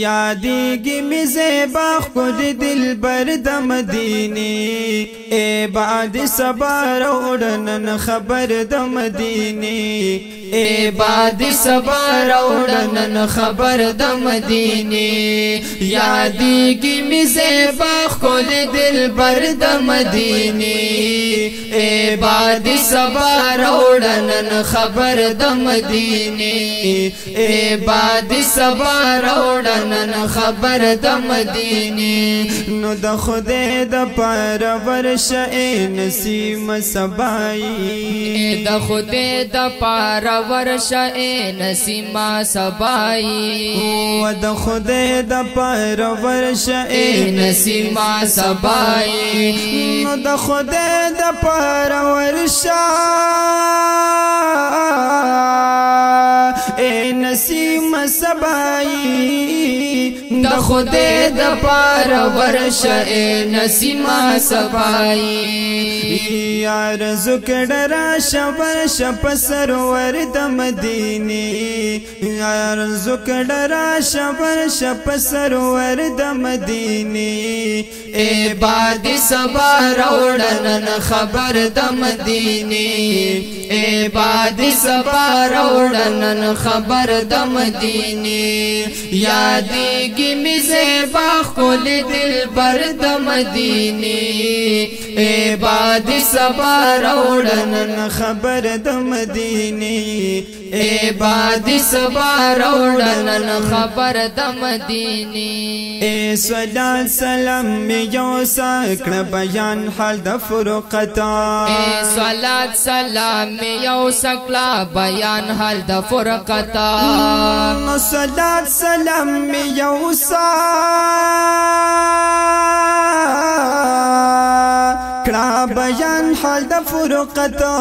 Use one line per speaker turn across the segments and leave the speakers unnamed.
یادیږي مې زیبا ښکلي دلبر د مدینې ای باد صبا راوړه نن خبر د مدینې ای باد صبا راوړه نن خبر د مدینې یادیږي مې زیبا ښکلي دلبر د مدینې ای باد صبا راوړه نن خبر د مدینې ای باد صبا راوړه نن خبر د مدینې نو د خدای د پاره ورشه نسیم سبای
د خدای د پاره ورشه نسیم سبای
و د خدای د پاره ورشه
نسیم سبای
نو د خدای د پاره ورشه نسیم سبای
د خدای د پاره ورشه نسیم سبای
یار زکړه راشه ورشه په سرور د مدینې یار زکړه راشه ورشه په سرور د مدینې
ای باد صبا راوړه نن خبر د مدینې ای باد صبا راوړه نن خبر د مدینې یادیږي مې زیبا ښکلي دلبر د مدینې ای باد صبا راوړه
نن خبر د مدینې
ای باد صبا راوړه نن خبر د مدینې
ای صلات سلام می یو سکړه بیان حال د فرقتا
ای صلات سلام می یو سکړه بیان حال د فرقتا
نو صلات سلام می یو سکړه بیان حال د فرقتا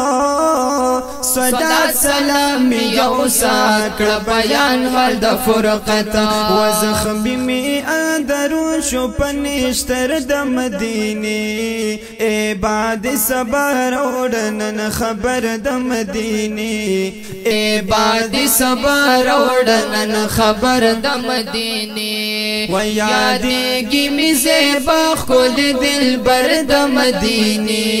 صلات سلام می یو سکړه بیان حال د فرقتا
وزخم می اندرو شو پنشتر د مدینې ای باد صبا راوړه نن خبر د مدینې
ای باد صبا راوړه نن خبر د مدینې
و
یادیږي مې زیبا ښکلي دلبر د مدینې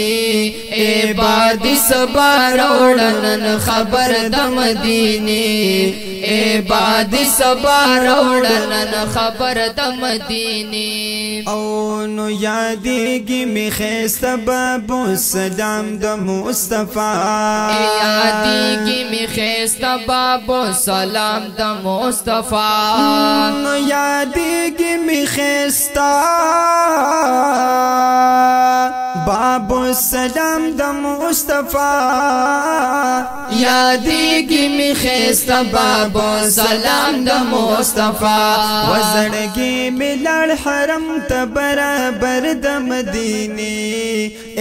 ای باد صبا راوړه نن خبر د مدینې ای باد صبا راوړه نن خبر د مدینې
او نو یادیږي مې ښایسته بابو سلام د مصطفی
یادیږي مې ښایسته بابو سلام د مصطفی
نو یادیږي مې ښایسته بابو سلام د مصطفی
یادیږي مې ښایسته بابو سلام د مصطفی
وزړګي مې لړ حرم ته برابر د مدینې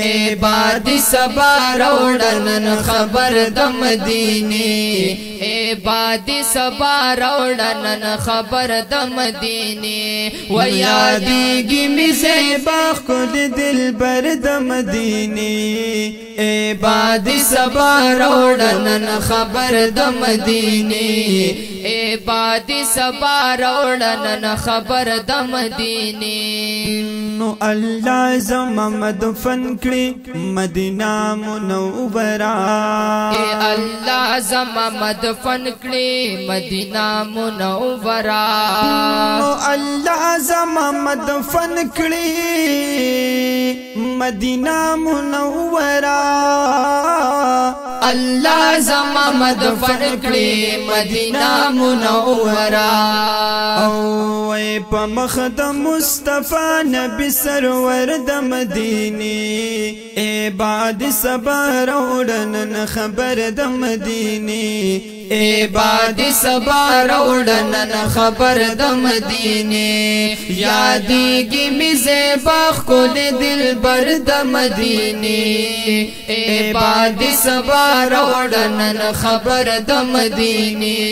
ای باد صبا راوړه نن خبر د مدینې ای باد صبا راوړه نن خبر د مدینې و یادیږي مې زیبا
ښکلي دلبر د مدینې
ای باد صبا راوړه نن خبر د مدینې ای باد صبا راوړه نن خبر د مدینې
نو الله زما مدفن کړي مدینه منوره
ای الله زما مدفن کړي مدینه منوره
نو الله زما مدفن کړي مدینه منوره
الله زما مدفن کړي مدینه منوره
او وای په مخ د مصطفی نبی سرور د مدینې ای باد صبا راوړه نن خبر د مدینې
ای باد صبا راوړه نن خبر د مدینې یادیږي مې زیبا ښکلي دلبر د مدینې ای باد صبا راوړه نن خبر د مدینې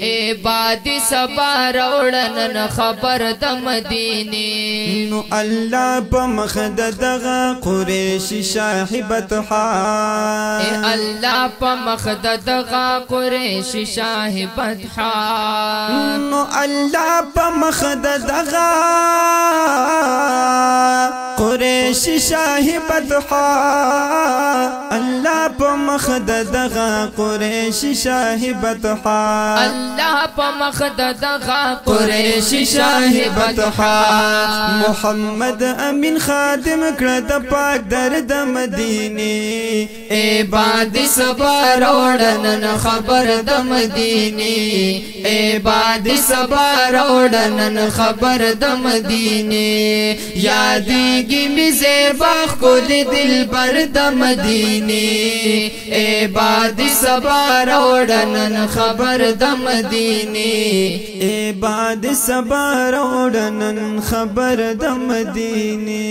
ای باد صبا راوړه نن خبر د مدینې
نو الله په مخ د دغه قریش شاه بطحا
اے اللہ پا مخدد غا قریش شاہ بطحا
نو اللہ پا مخدد غا قریش شاه بطحا اللہ پا مخدد غا قریش شاه بطحا
اللہ پا مخدد غا قریش شاہ بطحا
محمد امین خادم کرد پاک درد مدینی
اے باد سبا روڑنن خبر د مدینی اے باد سبا روڑنن خبر د مدینی یادیگی می زیبا خود دل بر د مدینی اے باد سبا روڑنن خبر د مدینی
اے باد سبا روڑنن خبر د مدینی